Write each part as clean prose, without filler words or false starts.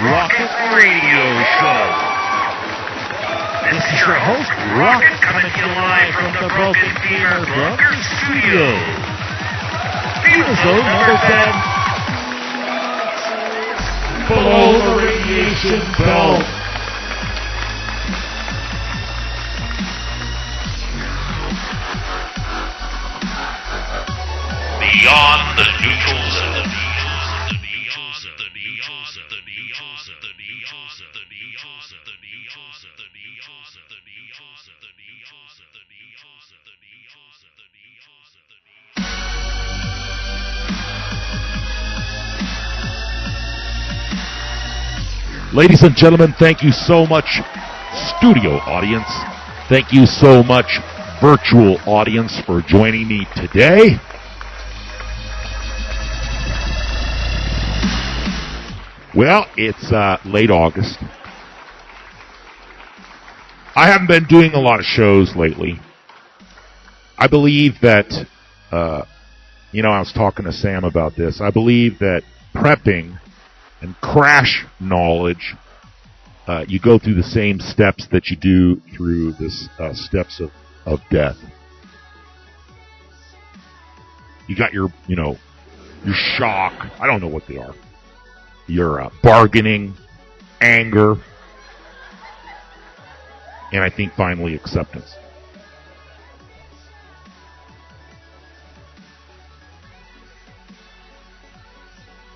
Rocket Radio Show. This is your host, Rocket, coming to you live from the Broken Gamer Bunker Studio. Episode number 10. Below the radiation belt. Beyond the neutral zone. Ladies and gentlemen, thank you so much, studio audience. Thank you so much, virtual audience, for joining me today. Well, it's late August. I haven't been doing a lot of shows lately. I believe that, I was talking to Sam about this. I believe that prepping and crash knowledge, you go through the same steps that you do through this steps of death. You got your shock. I don't know what they are. Your bargaining, anger, and I think finally acceptance.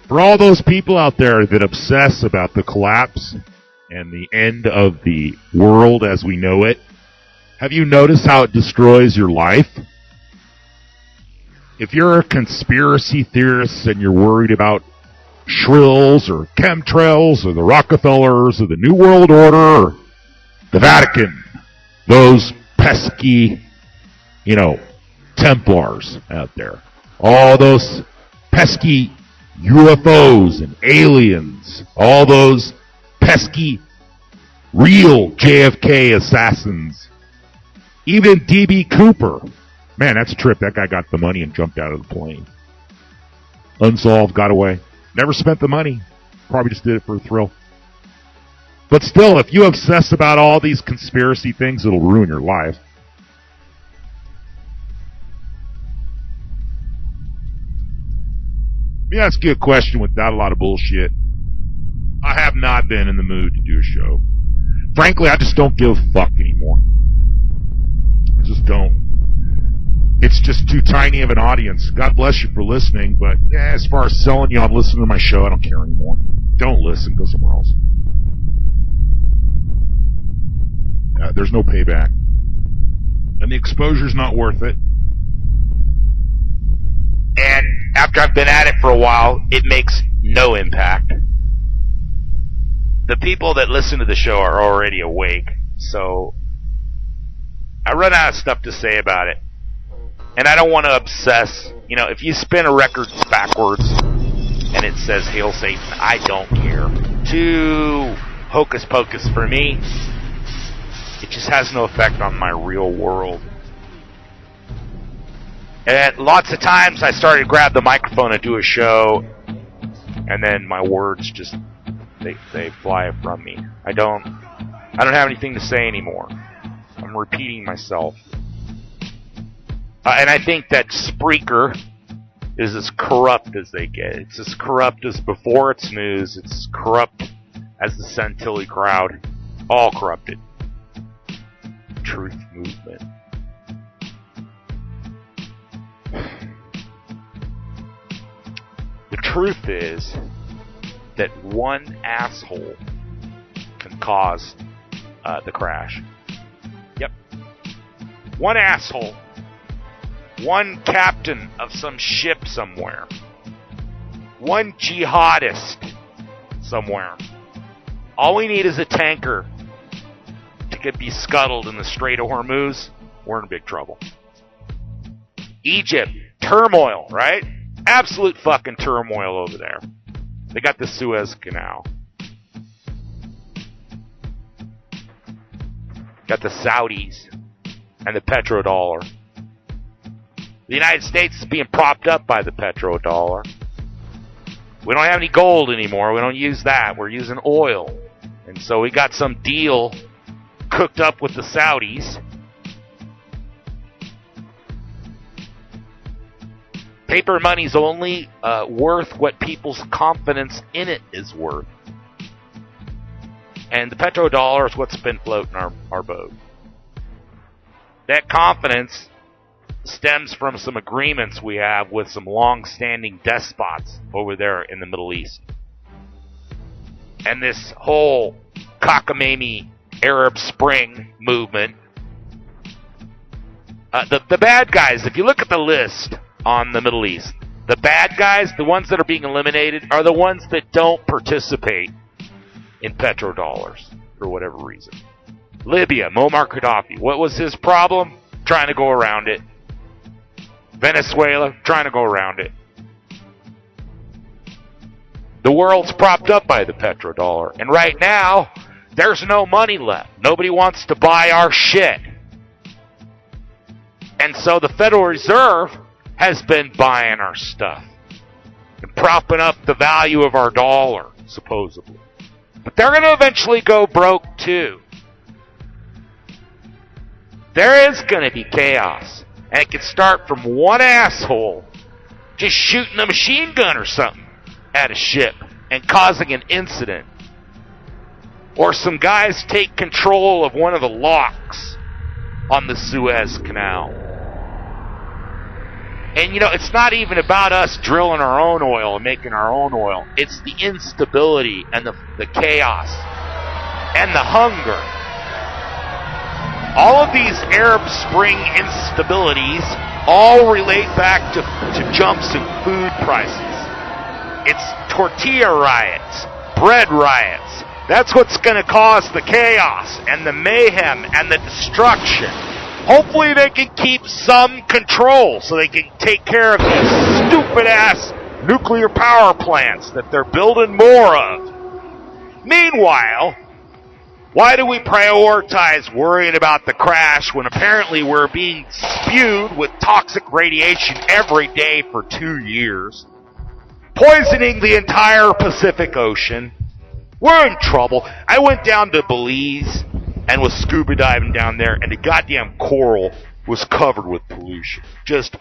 For all those people out there that obsess about the collapse and the end of the world as we know it, have you noticed how it destroys your life? If you're a conspiracy theorist and you're worried about shrills or chemtrails or the Rockefellers or the New World Order or the Vatican, those pesky, Templars out there, all those pesky UFOs and aliens, all those pesky real JFK assassins, even D.B. Cooper. Man, that's a trip. That guy got the money and jumped out of the plane. Unsolved, got away. Never spent the money. Probably just did it for a thrill. But still, if you obsess about all these conspiracy things, it'll ruin your life. Let me ask you a question without a lot of bullshit. I have not been in the mood to do a show. Frankly, I just don't give a fuck anymore. I just don't. It's just too tiny of an audience. God bless you for listening, but as far as selling you on listening to my show, I don't care anymore. Don't listen. Go somewhere else. There's no payback. And the exposure's not worth it. And after I've been at it for a while, it makes no impact. The people that listen to the show are already awake, so I run out of stuff to say about it. And I don't want to obsess. If you spin a record backwards and it says Hail Satan, I don't care. Too hocus pocus for me. It just has no effect on my real world. And lots of times I started to grab the microphone and do a show, and then my words just, they fly from me. I don't have anything to say anymore. I'm repeating myself. And I think that Spreaker is as corrupt as they get. It's as corrupt as Before It's News. It's as corrupt as the Santilli crowd. All corrupted. Truth movement. The truth is that one asshole can cause the crash. Yep. One asshole. One captain of some ship somewhere. One jihadist somewhere. All we need is a tanker to be scuttled in the Strait of Hormuz. We're in big trouble. Egypt, turmoil, right? Absolute fucking turmoil over there. They got the Suez Canal. Got the Saudis and the petrodollar. The United States is being propped up by the petrodollar. We don't have any gold anymore. We don't use that. We're using oil. And so we got some deal cooked up with the Saudis. Paper money's only worth what people's confidence in it is worth. And the petrodollar is what's been floating our boat. That confidence stems from some agreements we have with some long-standing despots over there in the Middle East. And this whole cockamamie Arab Spring movement. The bad guys, if you look at the list on the Middle East, the bad guys, the ones that are being eliminated, are the ones that don't participate in petrodollars for whatever reason. Libya, Muammar Gaddafi, what was his problem? Trying to go around it. Venezuela, trying to go around it. The world's propped up by the petrodollar, and right now, there's no money left. Nobody wants to buy our shit. And so the Federal Reserve has been buying our stuff and propping up the value of our dollar, supposedly. But they're going to eventually go broke too. There is going to be chaos. And it can start from one asshole just shooting a machine gun or something at a ship and causing an incident. Or some guys take control of one of the locks on the Suez Canal. And, you know, it's not even about us drilling our own oil and making our own oil. It's the instability and the chaos and the hunger. All of these Arab Spring instabilities all relate back to jumps in food prices. It's tortilla riots, bread riots. That's what's going to cause the chaos and the mayhem and the destruction. Hopefully they can keep some control so they can take care of these stupid-ass nuclear power plants that they're building more of. Meanwhile, why do we prioritize worrying about the crash when apparently we're being spewed with toxic radiation every day for 2 years, poisoning the entire Pacific Ocean? We're in trouble. I went down to Belize and was scuba diving down there, and the goddamn coral was covered with pollution. Just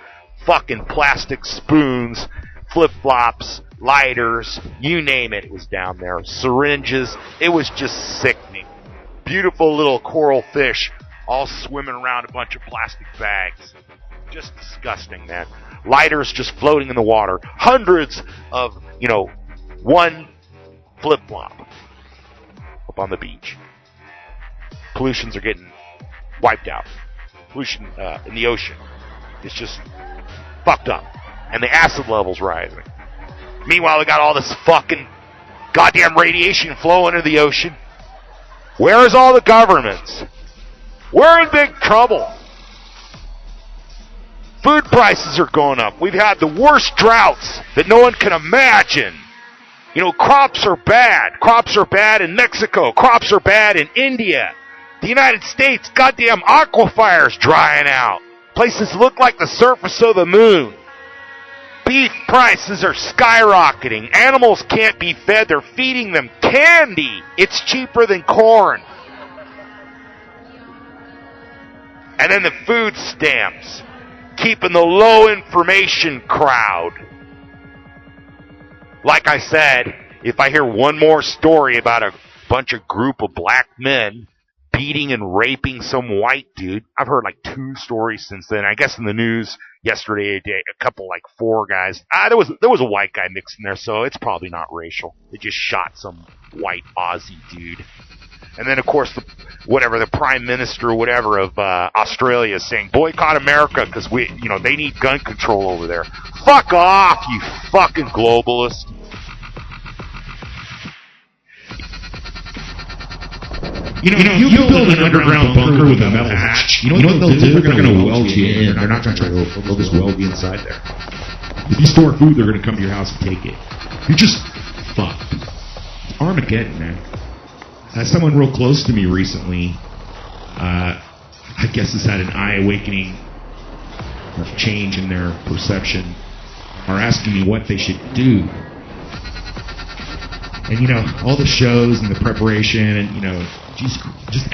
fucking plastic spoons, flip-flops, lighters, you name it, was down there. Syringes. It was just sickening. Beautiful little coral fish all swimming around a bunch of plastic bags. Just disgusting, man. Lighters just floating in the water. Hundreds of, one flip-flop up on the beach. Pollutions are getting wiped out. Pollution in the ocean is just fucked up. And the acid level's rising. Meanwhile, we got all this fucking goddamn radiation flowing into the ocean. Where is all the governments? We're in big trouble. Food prices are going up. We've had the worst droughts that no one can imagine. Crops are bad. Crops are bad in Mexico. Crops are bad in India. The United States, goddamn aquifers drying out. Places look like the surface of the moon. Beef prices are skyrocketing. Animals can't be fed. They're feeding them candy. It's cheaper than corn. And then the food stamps, keeping the low information crowd. Like I said, if I hear one more story about a bunch of group of black men beating and raping some white dude, I've heard like 2 stories since then. I guess in the news yesterday, a couple, like 4 guys. There was a white guy mixed in there, so it's probably not racial. They just shot some white Aussie dude. And then, of course, the prime minister or whatever of Australia is saying, boycott America because they need gun control over there. Fuck off, you fucking globalist. You build an underground bunker with a metal hatch. You know what they'll do? They're going to weld you in. They're not going to try to. They'll just weld you inside there. If you store food, they're going to come to your house and take it. You're just fucked. It's Armageddon, man. Someone real close to me recently, I guess has had an eye awakening or change in their perception, are asking me what they should do And, you know, all the shows and the preparation and, you know, just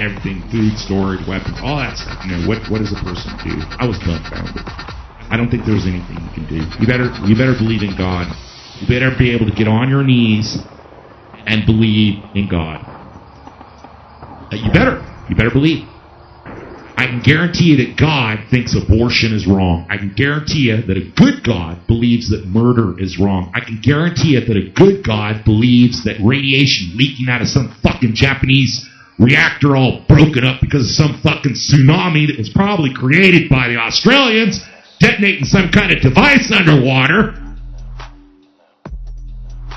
everything, food, storage, weapons, all that stuff. You know, what does a person do? I was dumbfounded. I don't think there's anything you can do. You better believe in God. You better be able to get on your knees and believe in God. You better believe. I can guarantee you that God thinks abortion is wrong. I can guarantee you that a good God believes that murder is wrong. I can guarantee you that a good God believes that radiation leaking out of some fucking Japanese reactor all broken up because of some fucking tsunami that was probably created by the Australians detonating some kind of device underwater.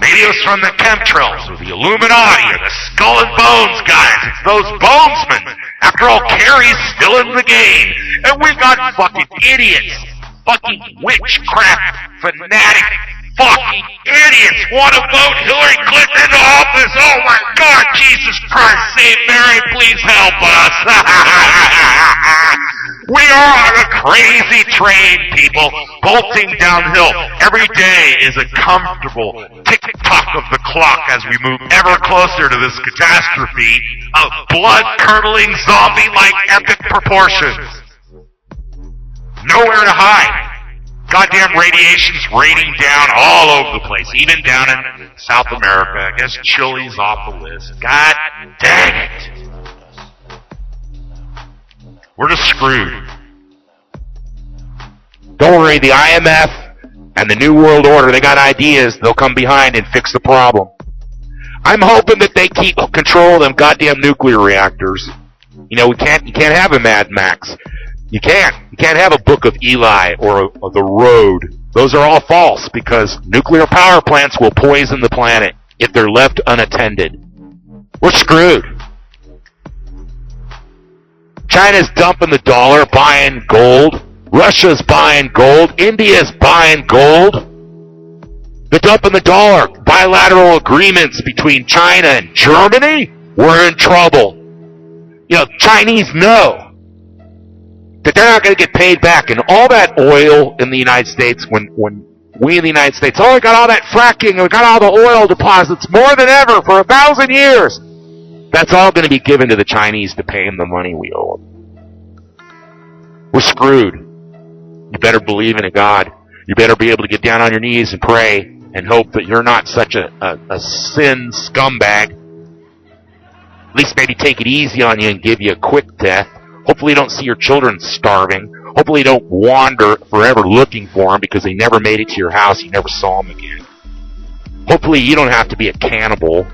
Maybe it was from the chemtrails or the Illuminati or the Skull and Bones guys. It's those bonesmen. After all, Kerry's still in the game. And we got fucking idiots. Fucking witchcraft fanatic fucking idiots want to vote Hillary Clinton into office. Oh my God, Jesus Christ, save Mary, please help us. We are on a crazy train, people, bolting downhill. Every day is a comfortable tick-tock of the clock as we move ever closer to this catastrophe of blood-curdling, zombie-like epic proportions. Nowhere to hide. Goddamn radiation's raining down all over the place, even down in South America. I guess Chile's off the list. God dang it. We're just screwed. Don't worry, the IMF and the New World Order, they got ideas. They'll come behind and fix the problem. I'm hoping that they keep control of them goddamn nuclear reactors. You know, you can't have a Mad Max. You can't have a Book of Eli or The Road. Those are all false because nuclear power plants will poison the planet if they're left unattended. We're screwed. China's dumping the dollar, buying gold. Russia's buying gold. India's buying gold. They're dumping the dollar. Bilateral agreements between China and Germany. We're in trouble. You know, Chinese know that they're not going to get paid back. And all that oil in the United States, when we in the United States, oh, we got all that fracking, we got all the oil deposits more than ever for 1,000 years. That's all going to be given to the Chinese to pay them the money we owe them. We're screwed. You better believe in a God. You better be able to get down on your knees and pray and hope that you're not such a sin scumbag. At least maybe take it easy on you and give you a quick death. Hopefully you don't see your children starving. Hopefully you don't wander forever looking for them because they never made it to your house. You never saw them again. Hopefully you don't have to be a cannibal.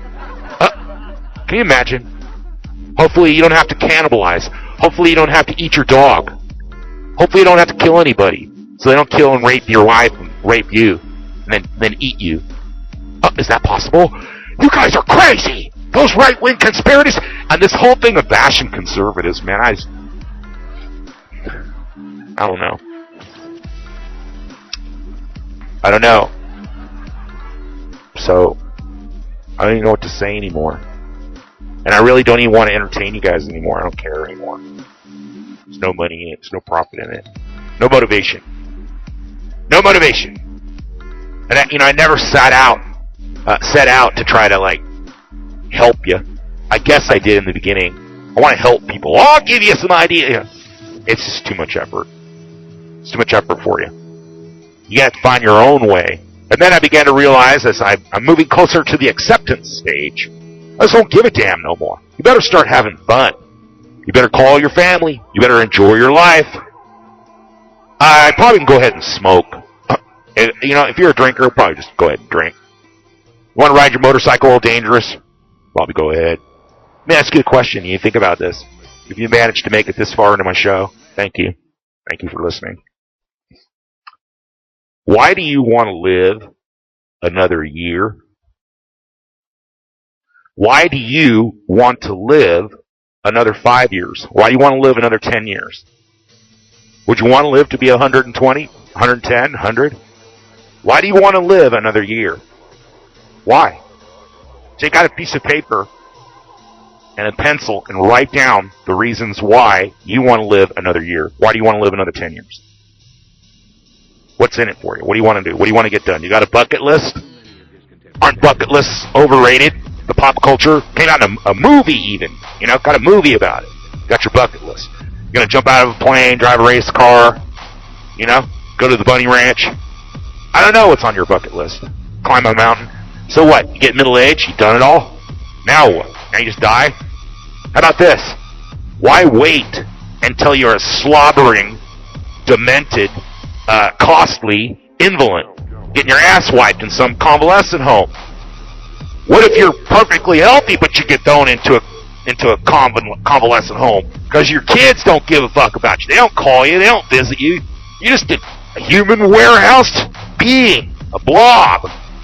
Can you imagine? Hopefully you don't have to cannibalize. Hopefully you don't have to eat your dog. Hopefully you don't have to kill anybody, so they don't kill and rape your wife and rape you, and then eat you. Is that possible? You guys are crazy! Those right-wing conspirators, and this whole thing of bashing conservatives, man, I don't know. I don't know. So, I don't even know what to say anymore. And I really don't even want to entertain you guys anymore. I don't care anymore. There's no money in it. There's no profit in it. No motivation. No motivation. And I never set out to try to help you. I guess I did in the beginning. I want to help people. Oh, I'll give you some idea. It's just too much effort. It's too much effort for you. You got to find your own way. And then I began to realize as I'm moving closer to the acceptance stage, I just don't give a damn no more. You better start having fun. You better call your family. You better enjoy your life. I probably can go ahead and smoke. If you're a drinker, probably just go ahead and drink. You want to ride your motorcycle all dangerous? Probably go ahead. Let me ask you a question. You think about this. If you managed to make it this far into my show, thank you. Thank you for listening. Why do you want to live another year? Why do you want to live another 5 years? Why do you want to live another 10 years? Would you want to live to be 120, 110, 100? Why do you want to live another year? Why? Take out a piece of paper and a pencil and write down the reasons why you want to live another year. Why do you want to live another 10 years? What's in it for you? What do you want to do? What do you want to get done? You got a bucket list? Aren't bucket lists overrated? The pop culture came out in a movie even. Got a movie about it. Got your bucket list. You're going to jump out of a plane, drive a race car, go to the bunny ranch. I don't know what's on your bucket list. Climb a mountain. So what? You get middle age, you've done it all? Now what? Now you just die? How about this? Why wait until you're a slobbering, demented, costly invalid, getting your ass wiped in some convalescent home? What if you're perfectly healthy, but you get thrown into a convalescent home because your kids don't give a fuck about you? They don't call you. They don't visit you. You're just a human warehouse being, a blob,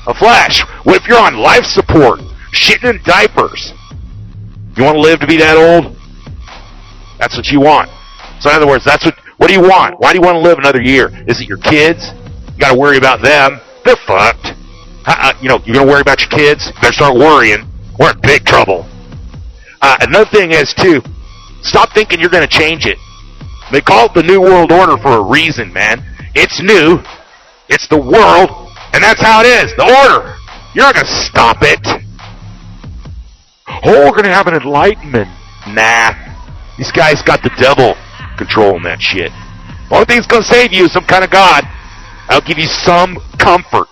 a flesh. What if you're on life support, shitting in diapers? You want to live to be that old? That's what you want. So in other words, what do you want? Why do you want to live another year? Is it your kids? You got to worry about them. They're fucked. You're going to worry about your kids? You better start worrying. We're in big trouble. Another thing is, too, stop thinking you're going to change it. They call it the New World Order for a reason, man. It's new. It's the world. And that's how it is. The order. You're not going to stop it. Oh, we're going to have an enlightenment. Nah. These guys got the devil controlling that shit. The only thing that's going to save you is some kind of God. I'll give you some comfort.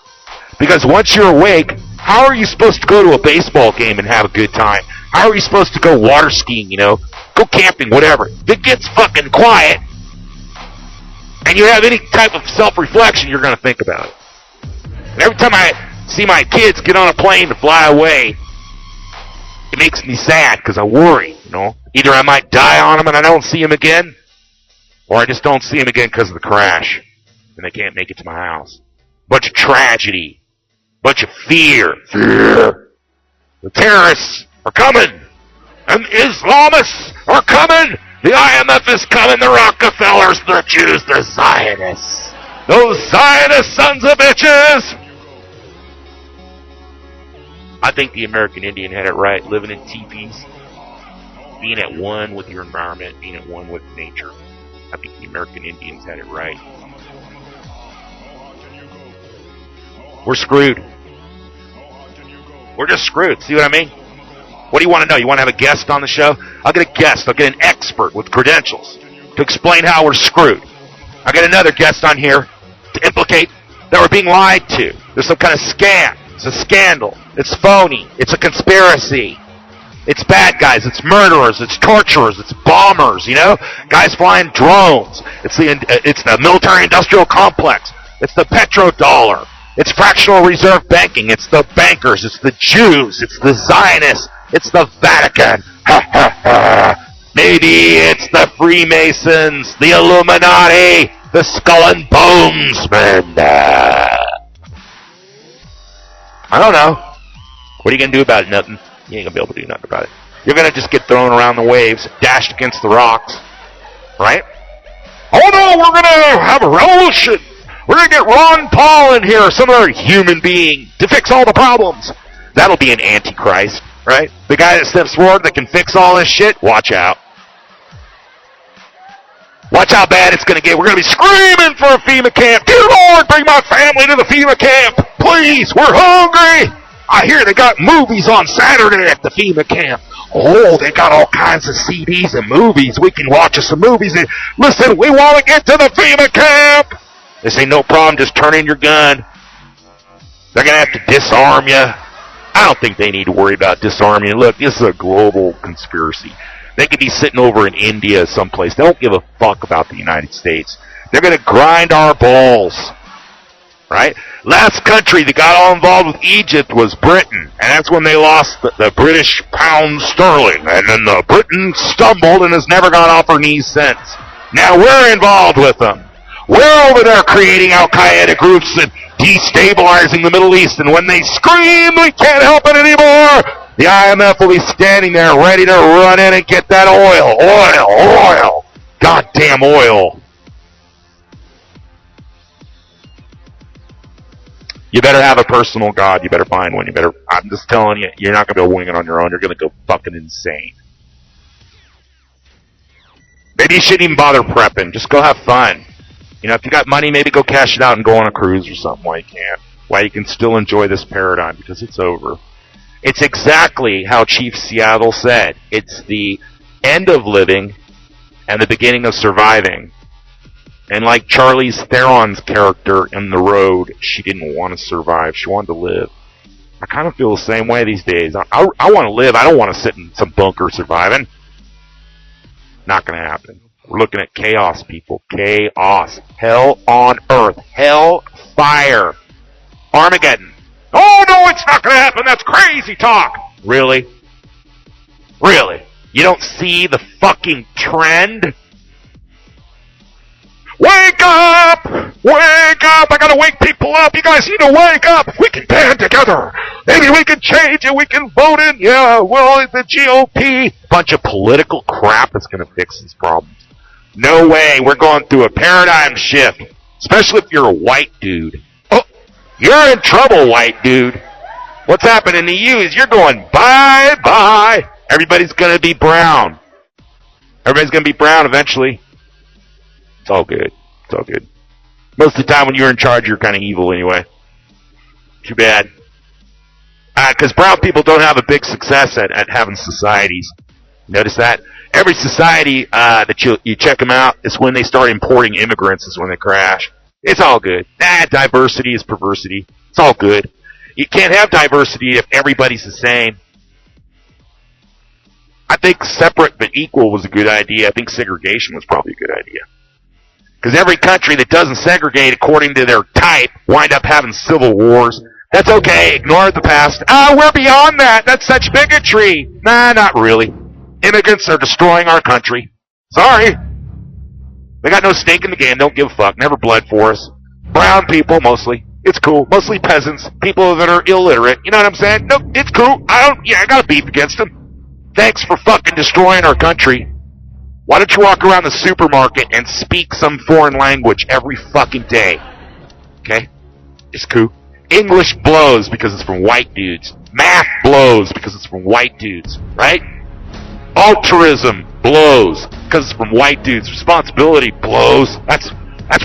Because once you're awake, how are you supposed to go to a baseball game and have a good time? How are you supposed to go water skiing, go camping, whatever? If it gets fucking quiet, and you have any type of self-reflection, you're going to think about it. And every time I see my kids get on a plane to fly away, it makes me sad because I worry, Either I might die on them and I don't see them again, or I just don't see them again because of the crash, and they can't make it to my house. Bunch of tragedy. Bunch of fear. The terrorists are coming. And Islamists are coming. The IMF is coming. The Rockefellers, the Jews, the Zionists. Those Zionist sons of bitches. I think the American Indian had it right. Living in teepees. Being at one with your environment. Being at one with nature. I think the American Indians had it right. We're screwed. We're just screwed. See what I mean? What do you want to know? You want to have a guest on the show? I'll get a guest. I'll get an expert with credentials to explain how we're screwed. I'll get another guest on here to implicate that we're being lied to. There's some kind of scam. It's a scandal. It's phony. It's a conspiracy. It's bad guys. It's murderers. It's torturers. It's bombers, Guys flying drones. It's the military-industrial complex. It's the petrodollar. It's fractional reserve banking. It's the bankers. It's the Jews. It's the Zionists. It's the Vatican. Ha, ha, ha. Maybe it's the Freemasons, the Illuminati, the Skull and Bones Men. I don't know. What are you going to do about it? Nothing. You ain't going to be able to do nothing about it. You're going to just get thrown around the waves, dashed against the rocks. Right? Oh no, we're going to have a revolution. We're going to get Ron Paul in here, some other human being, to fix all the problems. That'll be an Antichrist, right? The guy that steps forward that can fix all this shit, watch out. Watch how bad it's going to get. We're going to be screaming for a FEMA camp. Dear Lord, bring my family to the FEMA camp. Please, we're hungry. I hear they got movies on Saturday at the FEMA camp. Oh, they got all kinds of CDs and movies. We can watch us some movies. And listen, we want to get to the FEMA camp. They say, no problem, just turn in your gun. They're going to have to disarm you. I don't think they need to worry about disarming you. Look, this is a global conspiracy. They could be sitting over in India someplace. They don't give a fuck about the United States. They're going to grind our balls. Right? Last country that got all involved with Egypt was Britain. And that's when they lost the British pound sterling. And then the Britain stumbled and has never gone off her knees since. Now we're involved with them. We're over there creating Al-Qaeda groups and destabilizing the Middle East. And when they scream, we can't help it anymore, the IMF will be standing there ready to run in and get that oil. Oil. Goddamn oil. You better have a personal God. You better find one. I'm just telling you, you're not going to be able to wing it on your own. You're going to go fucking insane. Maybe you shouldn't even bother prepping. Just go have fun. If you got money, maybe go cash it out and go on a cruise or something while you can. why you can still enjoy this paradigm, because it's over. It's exactly how Chief Seattle said. It's the end of living and the beginning of surviving. And like Charlize Theron's character in The Road, she didn't want to survive. She wanted to live. I kind of feel the same way these days. I want to live. I don't want to sit in some bunker surviving. Not going to happen. We're looking at chaos, people. Chaos. Hell on earth. Hell fire. Armageddon. Oh, no, it's not going to happen. That's crazy talk. Really? Really? You don't see the fucking trend? Wake up! Wake up! I gotta wake people up. You guys need to wake up. We can band together. Maybe we can change it. We can vote in. Yeah, well, the GOP. Bunch of political crap that's gonna fix these problems. No way. We're going through a paradigm shift. Especially if you're a white dude. Oh, you're in trouble, white dude. What's happening to you is you're going bye-bye. Everybody's gonna be brown. Everybody's gonna be brown eventually. It's all good. It's all good. Most of the time when you're in charge, you're kind of evil anyway. Too bad. Because brown people don't have a big success at having societies. Notice that? Every society that you check them out, is when they start importing immigrants is when they crash. It's all good. Diversity is perversity. It's all good. You can't have diversity if everybody's the same. I think separate but equal was a good idea. I think segregation was probably a good idea. Because every country that doesn't segregate according to their type wind up having civil wars. That's okay. Ignore the past. We're beyond that. That's such bigotry. Nah, not really. Immigrants are destroying our country. Sorry. They got no stake in the game. Don't give a fuck. Never bled for us. Brown people, mostly. It's cool. Mostly peasants. People that are illiterate. You know what I'm saying? No, it's cool. I got a beef against them. Thanks for fucking destroying our country. Why don't you walk around the supermarket and speak some foreign language every fucking day? Okay? It's cool. English blows because it's from white dudes. Math blows because it's from white dudes. Right? Altruism blows because it's from white dudes. Responsibility blows. That's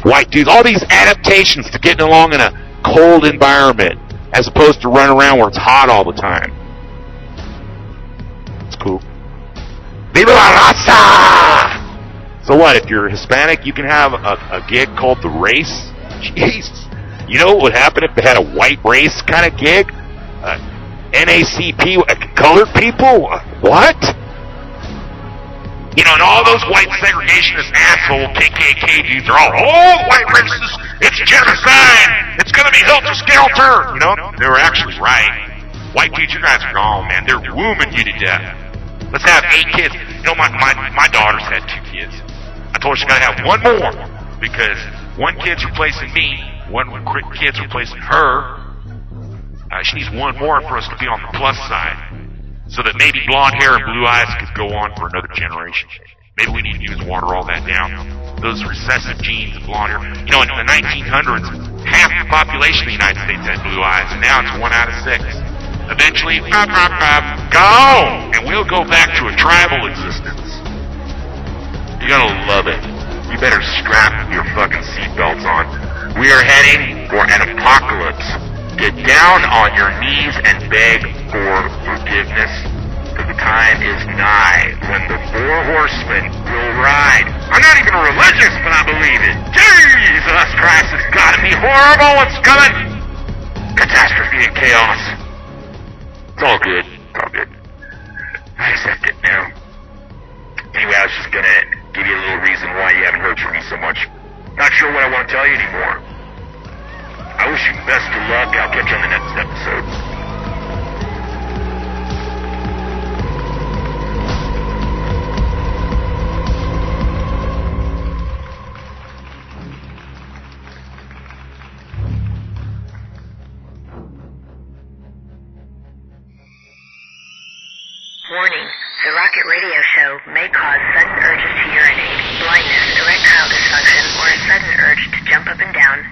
white dudes. All these adaptations to getting along in a cold environment as opposed to running around where it's hot all the time. It's cool. Viva la raza! So what, if you're Hispanic, you can have a gig called The Race? Jesus. You know what would happen if they had a white race kind of gig? NACP, colored people? What? You know, and all those white segregationist asshole KKK dudes are all white racists. It's genocide. It's going to be Helter Skelter. You know, they were actually right. White dudes, you guys are gone, man. They're wombing you to death. Let's have 8 kids. You know, my daughter's had 2 kids. I told her she's got to have 1 more because 1 kid's replacing me, 1 kid's replacing her. She needs 1 more for us to be on the plus side so that maybe blonde hair and blue eyes could go on for another generation. Maybe we need to use water all that down. Those recessive genes of blonde hair. You know, in the 1900s, half the population of the United States had blue eyes, and now it's 1 out of 6. Eventually, go! And we'll go back to a tribal existence. You're gonna love it. You better strap your fucking seatbelts on. We are heading for an apocalypse. Get down on your knees and beg for forgiveness. The time is nigh when the 4 horsemen will ride. I'm not even religious, but I believe it. Jesus Christ, it's gotta be horrible. It's coming. Catastrophe and chaos. It's all good. It's all good. I accept it now. Anyway, I was just gonna give you a little reason why you haven't heard from me so much. Not sure what I want to tell you anymore. I wish you best of luck. I'll catch you on the next episode. Warning, the Rocket Radio Show may cause sudden urges to urinate, blindness, erectile dysfunction, or a sudden urge to jump up and down,